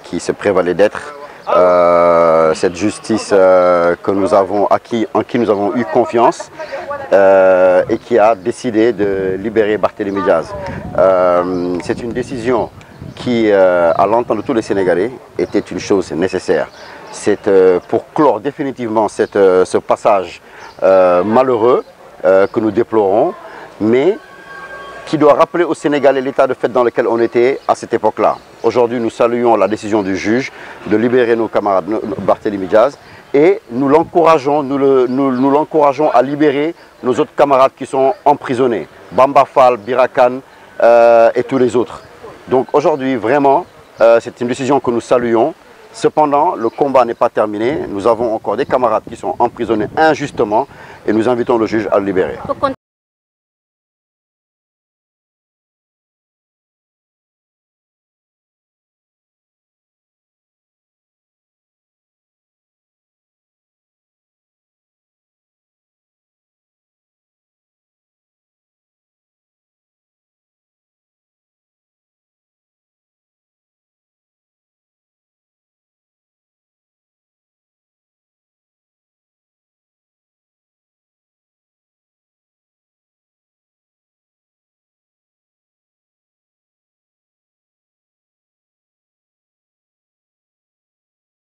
qui se prévalait d'être. Cette justice que nous avons acquis, en qui nous avons eu confiance et qui a décidé de libérer Barthélémy Diaz. C'est une décision qui, à l'entendre de tous les Sénégalais, était une chose nécessaire. C'est pour clore définitivement ce passage malheureux que nous déplorons, mais qui doit rappeler aux Sénégalais l'état de fait dans lequel on était à cette époque-là. Aujourd'hui, nous saluons la décision du juge de libérer nos camarades Barthélémy Diaz et nous l'encourageons à libérer nos autres camarades qui sont emprisonnés, Bamba Fall, Birakan et tous les autres. Donc aujourd'hui, vraiment, c'est une décision que nous saluons. Cependant, le combat n'est pas terminé. Nous avons encore des camarades qui sont emprisonnés injustement et nous invitons le juge à le libérer.